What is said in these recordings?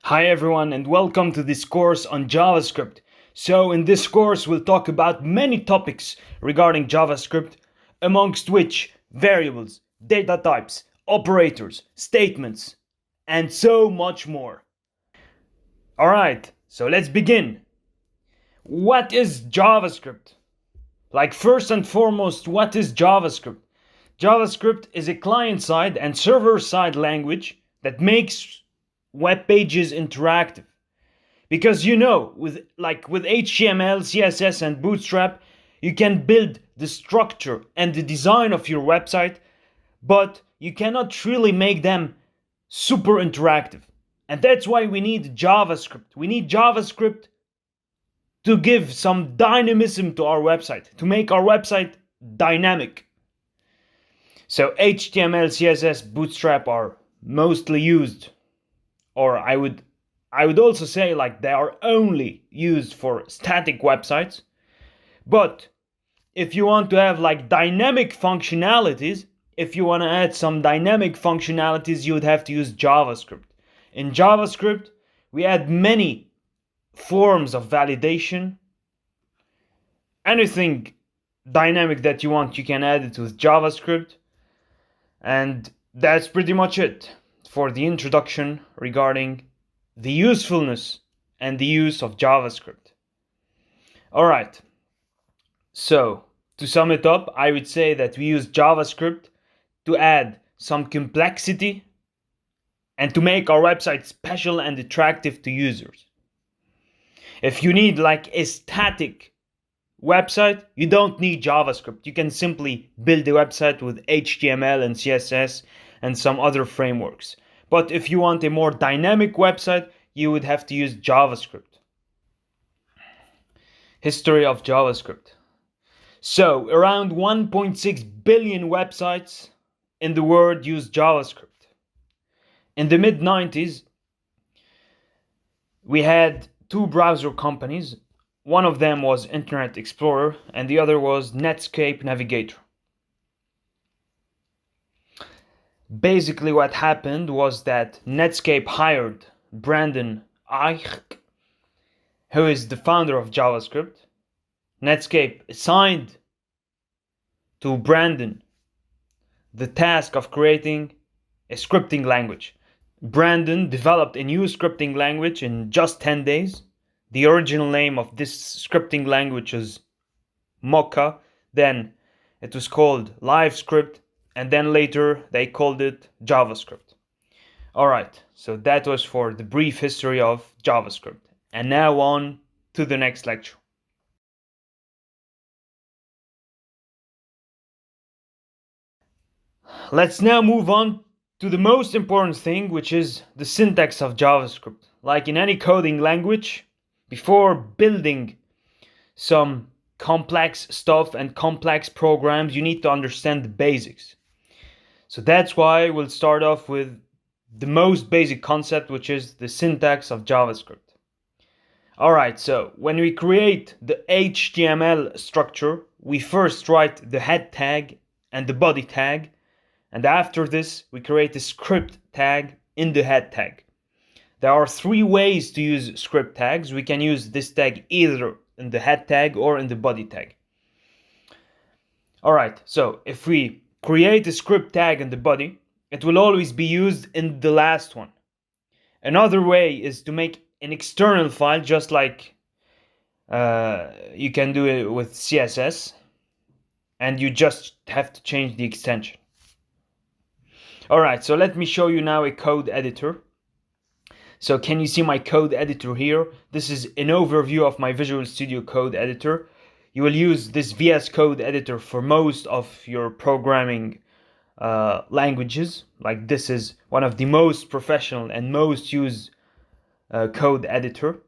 Hi everyone and welcome to this course on JavaScript. So in this course we'll talk about many topics regarding JavaScript, amongst which variables, data types, operators, statements, and so much more. Alright, so let's begin. What is JavaScript? First and foremost, what is JavaScript? JavaScript is a client-side and server-side language that makes web pages interactive. Because with HTML, CSS, and Bootstrap, you can build the structure and the design of your website, but you cannot really make them super interactive. And that's why we need JavaScript. We need JavaScript to give some dynamism to our website, to make our website dynamic. So HTML, CSS, Bootstrap are mostly used, or I would also say they are only used for static websites. But if you want to have dynamic functionalities, if you want to add some dynamic functionalities, you would have to use JavaScript. In JavaScript, we add many forms of validation. Anything dynamic that you want, you can add it with JavaScript. And that's pretty much it for the introduction regarding the usefulness and the use of JavaScript. Alright, so to sum it up, I would say that we use JavaScript to add some complexity and to make our website special and attractive to users. If you need a static website, you don't need JavaScript. You can simply build a website with HTML and CSS and some other frameworks. But if you want a more dynamic website, you would have to use JavaScript. History of JavaScript. So, around 1.6 billion websites in the world use JavaScript. In the mid-90s, we had two browser companies. One of them was Internet Explorer and the other was Netscape Navigator. Basically what happened was that Netscape hired Brandon Eich, who is the founder of JavaScript. Netscape assigned to Brandon the task of creating a scripting language. Brandon developed a new scripting language in just 10 days. The original name of this scripting language was Mocha, then it was called LiveScript, and then later they called it JavaScript. Alright, so that was for the brief history of JavaScript. And now on to the next lecture. Let's now move on to the most important thing, which is the syntax of JavaScript. Like in any coding language, before building some complex stuff and complex programs, you need to understand the basics. So that's why we'll start off with the most basic concept, which is the syntax of JavaScript. Alright, so when we create the HTML structure, we first write the head tag and the body tag, and after this we create a script tag in the head tag. There are three ways to use script tags. We can use this tag either in the head tag or in the body tag. Alright, so if we create a script tag in the body, it will always be used in the last one. Another way is to make an external file, just like you can do it with CSS, and you just have to change the extension. Alright, so let me show you now a code editor. So can you see my code editor here? This is an overview of my Visual Studio Code editor. You will use this VS Code editor for most of your programming languages. This is one of the most professional and most used code editor.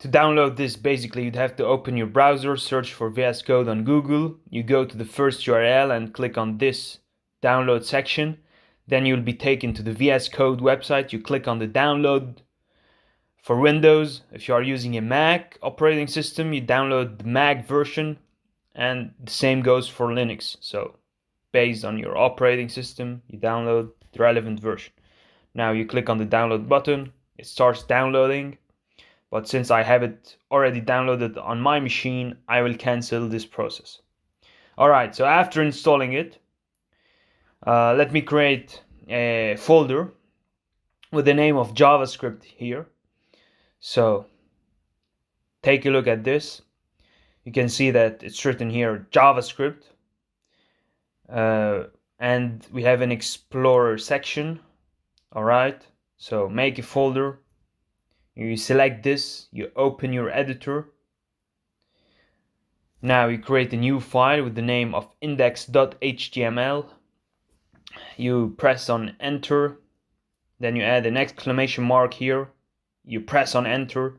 To download this, basically you'd have to open your browser, search for VS Code on Google. You go to the first URL and click on this download section. Then you'll be taken to the VS Code website. You click on the download. For Windows, if you are using a Mac operating system, you download the Mac version, and the same goes for Linux. So based on your operating system, you download the relevant version. Now you click on the download button, it starts downloading. But since I have it already downloaded on my machine, I will cancel this process. Alright, so after installing it, let me create a folder with the name of JavaScript here. So take a look at this. You can see that it's written here JavaScript, and we have an Explorer section. Alright, so make a folder. You select this, you open your editor. Now you create a new file with the name of index.html. You press on enter, then you add an exclamation mark here. You press on enter.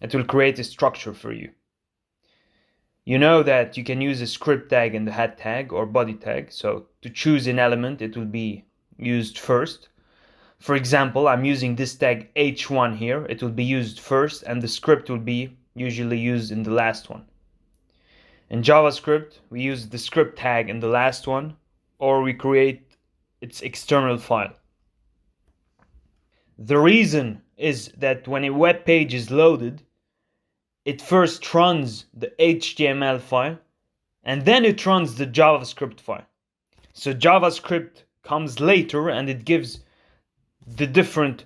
It will create a structure for you. You know that you can use a script tag in the head tag or body tag. So to choose an element, it will be used first. For example, I'm using this tag h1 here. It will be used first and the script will be usually used in the last one. In JavaScript, we use the script tag in the last one, or we create its external file. The reason is that when a web page is loaded, it first runs the HTML file and then it runs the JavaScript file. So JavaScript comes later and it gives the different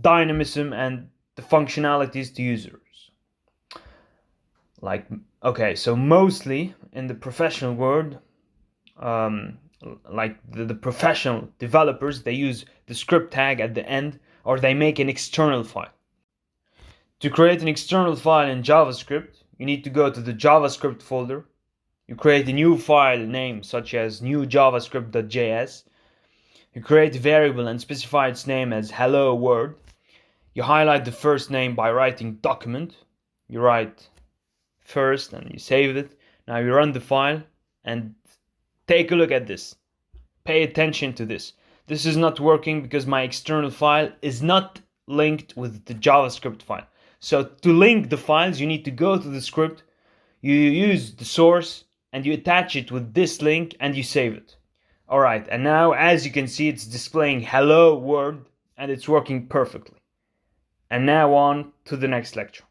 dynamism and the functionalities to users. Okay, so mostly in the professional world, like the professional developers, they use the script tag at the end, or they make an external file. To create an external file in JavaScript, you need to go to the JavaScript folder. You create a new file name such as new javascript.js. You create a variable and specify its name as hello world. You highlight the first name by writing document. You write first and you save it. Now you run the file and take a look at this. Pay attention to this. This is not working because my external file is not linked with the JavaScript file. So to link the files, you need to go to the script, you use the source and you attach it with this link and you save it. Alright, and now as you can see, it's displaying hello world and it's working perfectly. And now on to the next lecture.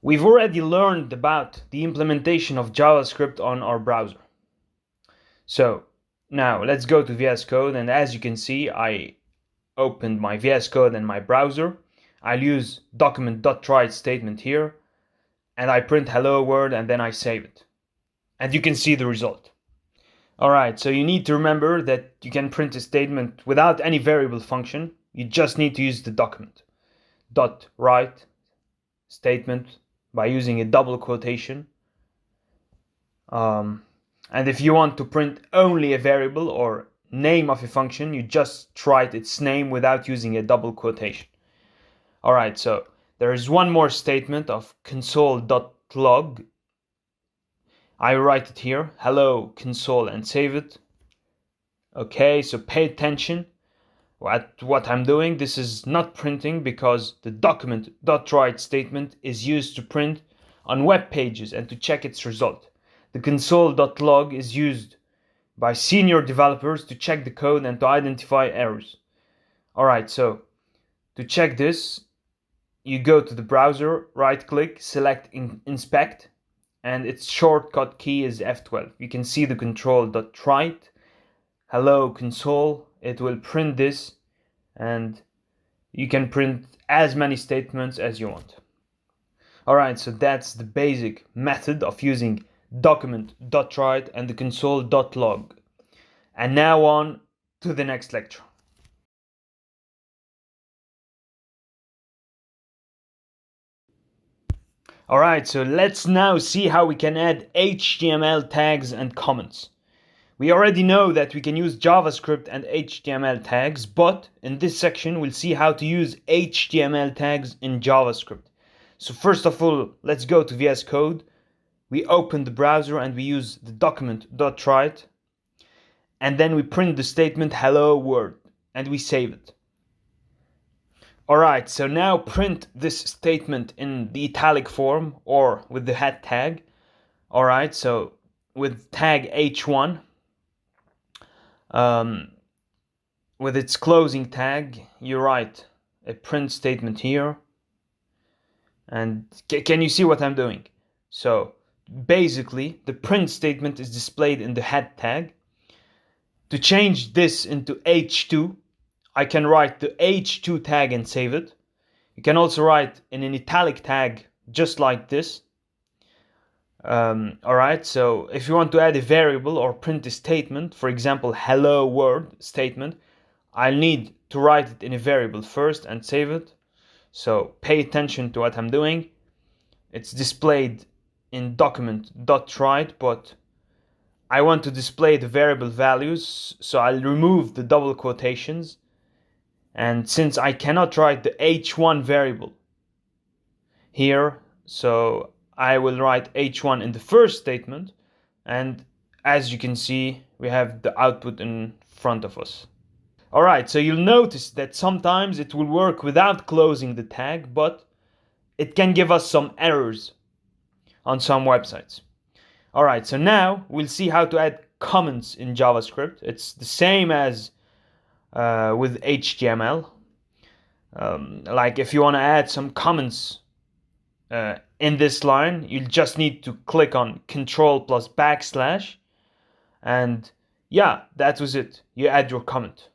We've already learned about the implementation of JavaScript on our browser. So now let's go to VS Code, and as you can see, I opened my VS Code in my browser. I'll use document.write statement here, and I print hello world and then I save it. And you can see the result. Alright, so you need to remember that you can print a statement without any variable function. You just need to use the document.write statement by using a double quotation. And if you want to print only a variable or name of a function, you just write its name without using a double quotation. Alright, so there is one more statement of console.log. I write it here, hello console, and save it. Okay, so pay attention at what I'm doing. This is not printing because the document.write statement is used to print on web pages and to check its result. The console.log is used by senior developers to check the code and to identify errors. Alright, so to check this, you go to the browser, right click, select inspect, and its shortcut key is F12. You can see the control.write, hello console. It will print this and you can print as many statements as you want. Alright, so that's the basic method of using document.write and the console.log. And now on to the next lecture. Alright, so let's now see how we can add HTML tags and comments. We already know that we can use JavaScript and HTML tags, but in this section we'll see how to use HTML tags in JavaScript. So first of all, let's go to VS Code. We open the browser and we use the document.write, and then we print the statement hello world and we save it. Alright, so now print this statement in the italic form or with the head tag. Alright, so with tag h1, with its closing tag, you write a print statement here. And can you see what I'm doing? So basically, the print statement is displayed in the head tag. To change this into h2, I can write the h2 tag and save it. You can also write in an italic tag just like this. Alright, so if you want to add a variable or print a statement, for example, hello world statement, I'll need to write it in a variable first and save it. So pay attention to what I'm doing. It's displayed in document.write, but I want to display the variable values, so I'll remove the double quotations. And since I cannot write the h1 variable here, so I will write h1 in the first statement, and as you can see, we have the output in front of us. Alright, so you'll notice that sometimes it will work without closing the tag, but it can give us some errors on some websites. Alright, so now we'll see how to add comments in JavaScript. It's the same as with HTML. Like if you want to add some comments in this line, you'll just need to click on Control plus backslash, and yeah, that was it. You add your comment.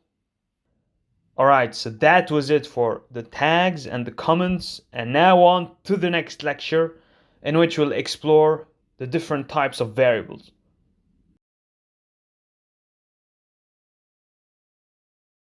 Alright, so that was it for the tags and the comments, and now on to the next lecture in which we'll explore the different types of variables.